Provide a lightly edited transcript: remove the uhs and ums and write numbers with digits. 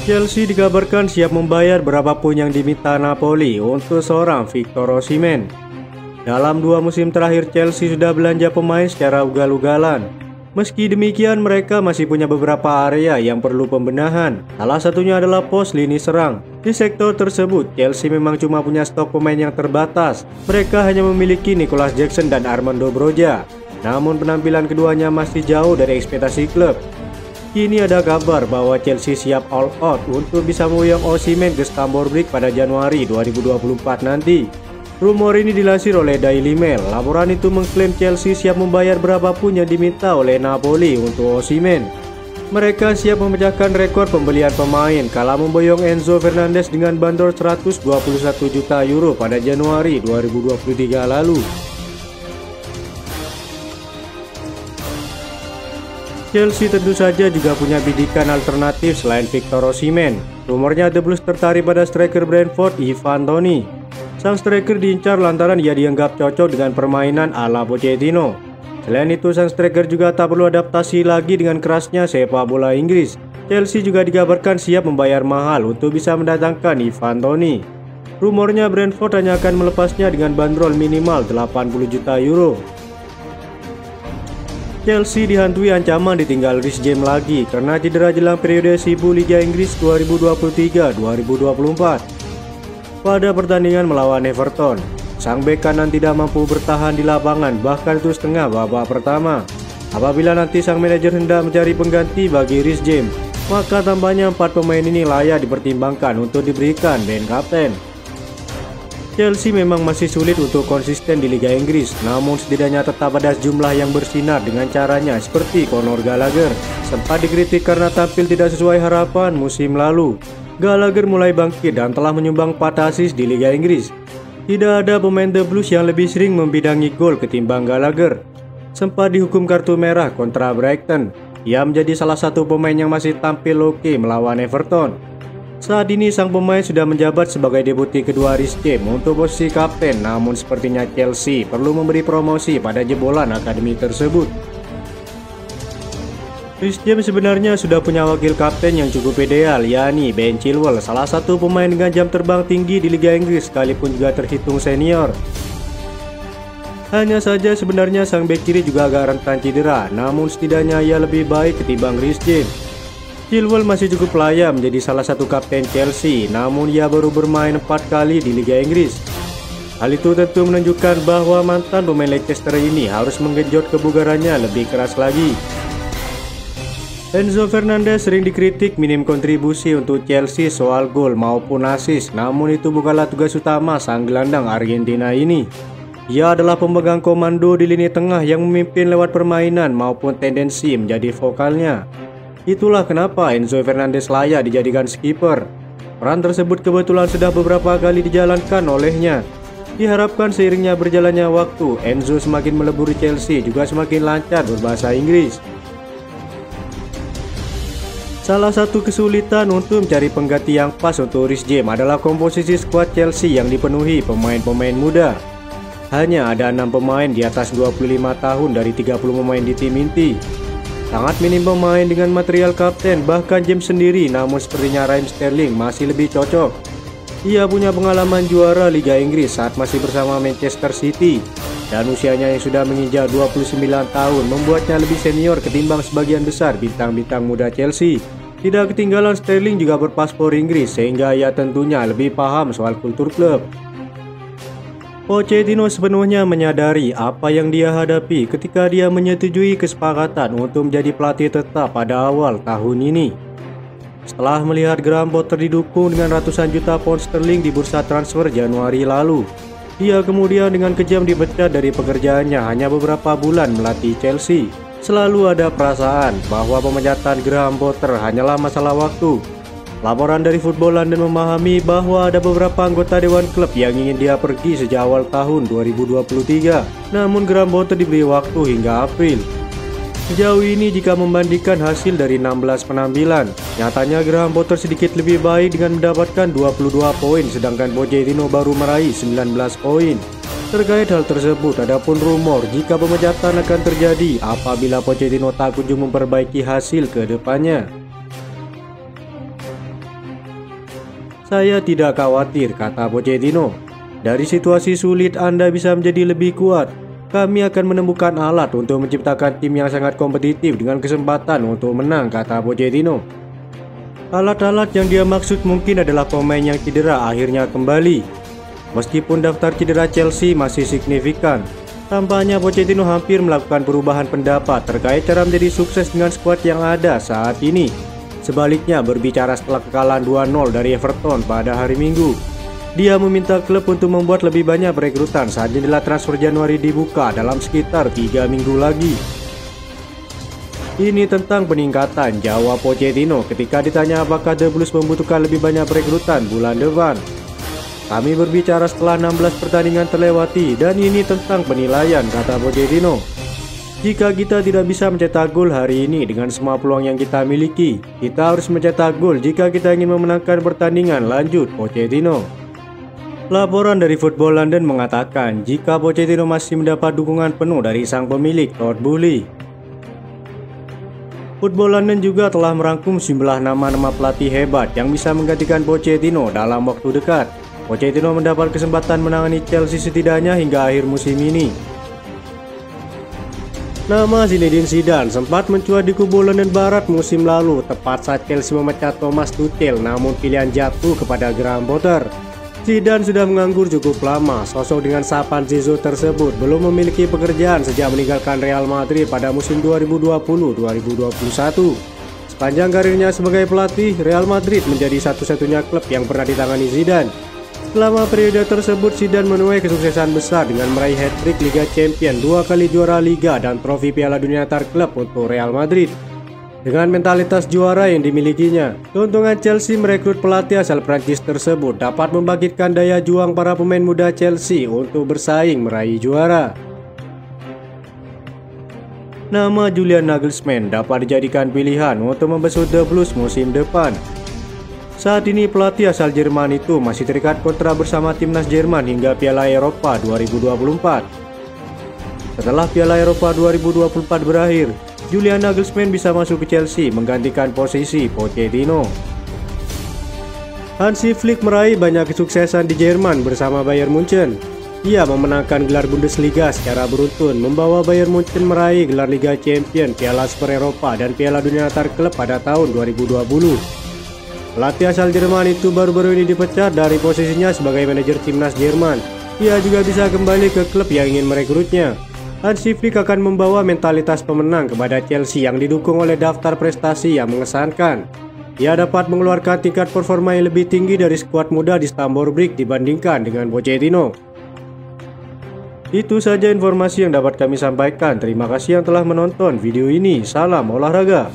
Chelsea dikabarkan siap membayar berapapun yang diminta Napoli untuk seorang Victor Osimhen. Dalam 2 musim terakhir Chelsea sudah belanja pemain secara ugal-ugalan. Meski demikian mereka masih punya beberapa area yang perlu pembenahan. Salah satunya adalah pos lini serang. Di sektor tersebut Chelsea memang cuma punya stok pemain yang terbatas. Mereka hanya memiliki Nicolas Jackson dan Armando Broja. Namun penampilan keduanya masih jauh dari ekspektasi klub. Kini ada kabar bahwa Chelsea siap all out untuk bisa memboyong Osimhen ke Stamford Bridge pada Januari 2024 nanti. Rumor ini dilansir oleh Daily Mail. Laporan itu mengklaim Chelsea siap membayar berapapun yang diminta oleh Napoli untuk Osimhen. Mereka siap memecahkan rekor pembelian pemain kala memboyong Enzo Fernandez dengan bandrol 121 juta euro pada Januari 2023 lalu. Chelsea tentu saja juga punya bidikan alternatif selain Victor Osimhen. Rumornya The Blues tertarik pada striker Brentford Ivan Toney. Sang striker diincar lantaran ia dianggap cocok dengan permainan ala Pochettino. Selain itu, sang striker juga tak perlu adaptasi lagi dengan kerasnya sepak bola Inggris. Chelsea juga dikabarkan siap membayar mahal untuk bisa mendatangkan Ivan Toney. Rumornya Brentford hanya akan melepasnya dengan bandrol minimal 80 juta euro. Chelsea dihantui ancaman ditinggal Reece James lagi karena cedera jelang periode sibuk Liga Inggris 2023-2024. Pada pertandingan melawan Everton, sang bek kanan tidak mampu bertahan di lapangan bahkan itu setengah babak pertama. Apabila nanti sang manajer hendak mencari pengganti bagi Reece James, maka tampaknya 4 pemain ini layak dipertimbangkan untuk diberikan band kapten. Chelsea memang masih sulit untuk konsisten di Liga Inggris, namun setidaknya tetap ada sejumlah yang bersinar dengan caranya seperti Conor Gallagher. Sempat dikritik karena tampil tidak sesuai harapan musim lalu. Gallagher mulai bangkit dan telah menyumbang 4 assist di Liga Inggris. Tidak ada pemain The Blues yang lebih sering membidangi gol ketimbang Gallagher. Sempat dihukum kartu merah kontra Brighton. Ia menjadi salah satu pemain yang masih tampil oke melawan Everton. Saat ini sang pemain sudah menjabat sebagai debuti kedua Reece James untuk posisi kapten, namun sepertinya Chelsea perlu memberi promosi pada jebolan akademi tersebut. Reece James sebenarnya sudah punya wakil kapten yang cukup ideal, yakni Ben Chilwell, salah satu pemain dengan jam terbang tinggi di Liga Inggris sekalipun juga terhitung senior. Hanya saja sebenarnya sang bek kiri juga agak rentan cedera, namun setidaknya ia lebih baik ketimbang Reece James. Chilwell masih cukup layak menjadi salah satu kapten Chelsea, namun ia baru bermain 4 kali di Liga Inggris. Hal itu tentu menunjukkan bahwa mantan pemain Leicester ini harus menggenjot kebugarannya lebih keras lagi. Enzo Fernandez sering dikritik minim kontribusi untuk Chelsea soal gol maupun assist, namun itu bukanlah tugas utama sang gelandang Argentina ini. Ia adalah pemegang komando di lini tengah yang memimpin lewat permainan maupun tendensi menjadi vokalnya. Itulah kenapa Enzo Fernandez layak dijadikan skipper. Peran tersebut kebetulan sudah beberapa kali dijalankan olehnya. Diharapkan seiringnya berjalannya waktu, Enzo semakin meleburi Chelsea juga semakin lancar berbahasa Inggris. Salah satu kesulitan untuk mencari pengganti yang pas untuk Reece James adalah komposisi skuad Chelsea yang dipenuhi pemain-pemain muda. Hanya ada 6 pemain di atas 25 tahun dari 30 pemain di tim inti. Sangat minim pemain dengan material kapten, bahkan James sendiri, namun sepertinya Raheem Sterling masih lebih cocok. Ia punya pengalaman juara Liga Inggris saat masih bersama Manchester City, dan usianya yang sudah menginjak 29 tahun membuatnya lebih senior ketimbang sebagian besar bintang-bintang muda Chelsea. Tidak ketinggalan Sterling juga berpaspor Inggris, sehingga ia tentunya lebih paham soal kultur klub. Pochettino sepenuhnya menyadari apa yang dia hadapi ketika dia menyetujui kesepakatan untuk menjadi pelatih tetap pada awal tahun ini. Setelah melihat Graham Potter didukung dengan ratusan juta pound sterling di bursa transfer Januari lalu, dia kemudian dengan kejam dipecat dari pekerjaannya hanya beberapa bulan melatih Chelsea. Selalu ada perasaan bahwa pemecatan Graham Potter hanyalah masalah waktu. Laporan dari Football London memahami bahwa ada beberapa anggota dewan klub yang ingin dia pergi sejak awal tahun 2023. Namun Graham Potter diberi waktu hingga April. Sejauh ini jika membandingkan hasil dari 16 penampilan, nyatanya Graham Potter sedikit lebih baik dengan mendapatkan 22 poin sedangkan Pochettino baru meraih 19 poin. Terkait hal tersebut, adapun rumor jika pemecatan akan terjadi apabila Pochettino tak kunjung memperbaiki hasil ke depannya. "Saya tidak khawatir," kata Pochettino. "Dari situasi sulit Anda bisa menjadi lebih kuat. Kami akan menemukan alat untuk menciptakan tim yang sangat kompetitif dengan kesempatan untuk menang," kata Pochettino. Alat-alat yang dia maksud mungkin adalah pemain yang cedera akhirnya kembali. Meskipun daftar cedera Chelsea masih signifikan, tampaknya Pochettino hampir melakukan perubahan pendapat terkait cara menjadi sukses dengan skuad yang ada saat ini. Sebaliknya, berbicara setelah kekalahan 2-0 dari Everton pada hari Minggu, dia meminta klub untuk membuat lebih banyak perekrutan saat jendela transfer Januari dibuka dalam sekitar 3 minggu lagi. "Ini tentang peningkatan," jawab Pochettino ketika ditanya apakah The Blues membutuhkan lebih banyak perekrutan bulan depan. "Kami berbicara setelah 16 pertandingan terlewati dan ini tentang penilaian," kata Pochettino. "Jika kita tidak bisa mencetak gol hari ini dengan semua peluang yang kita miliki, kita harus mencetak gol jika kita ingin memenangkan pertandingan," lanjut Pochettino. Laporan dari Football London mengatakan jika Pochettino masih mendapat dukungan penuh dari sang pemilik Todd Boehly. Football London juga telah merangkum sejumlah nama-nama pelatih hebat yang bisa menggantikan Pochettino dalam waktu dekat. Pochettino mendapat kesempatan menangani Chelsea setidaknya hingga akhir musim ini. Nama Zinedine Zidane sempat mencuat di kubu London Barat musim lalu, tepat saat Chelsea memecat Thomas Tuchel, namun pilihan jatuh kepada Graham Potter. Zidane sudah menganggur cukup lama. Sosok dengan sapaan Zizou tersebut belum memiliki pekerjaan sejak meninggalkan Real Madrid pada musim 2020-2021. Sepanjang karirnya sebagai pelatih, Real Madrid menjadi satu-satunya klub yang pernah ditangani Zidane. Selama periode tersebut, Zidane menuai kesuksesan besar dengan meraih hat-trick Liga Champions, 2 kali juara Liga, dan trofi Piala Dunia antar klub untuk Real Madrid. Dengan mentalitas juara yang dimilikinya, keuntungan Chelsea merekrut pelatih asal Prancis tersebut dapat membangkitkan daya juang para pemain muda Chelsea untuk bersaing meraih juara. Nama Julian Nagelsmann dapat dijadikan pilihan untuk membesut The Blues musim depan. Saat ini pelatih asal Jerman itu masih terikat kontrak bersama timnas Jerman hingga Piala Eropa 2024. Setelah Piala Eropa 2024 berakhir, Julian Nagelsmann bisa masuk ke Chelsea menggantikan posisi Pochettino. Hansi Flick meraih banyak kesuksesan di Jerman bersama Bayern Munchen. Ia memenangkan gelar Bundesliga secara beruntun, membawa Bayern Munchen meraih gelar Liga Champions, Piala Super Eropa, dan Piala Dunia antar klub pada tahun 2020. Pelatih asal Jerman itu baru-baru ini dipecat dari posisinya sebagai manajer timnas Jerman. Ia juga bisa kembali ke klub yang ingin merekrutnya. Hansi Flick akan membawa mentalitas pemenang kepada Chelsea yang didukung oleh daftar prestasi yang mengesankan. Ia dapat mengeluarkan tingkat performa yang lebih tinggi dari skuad muda di Stamford Bridge dibandingkan dengan Pochettino. Itu saja informasi yang dapat kami sampaikan. Terima kasih yang telah menonton video ini. Salam olahraga.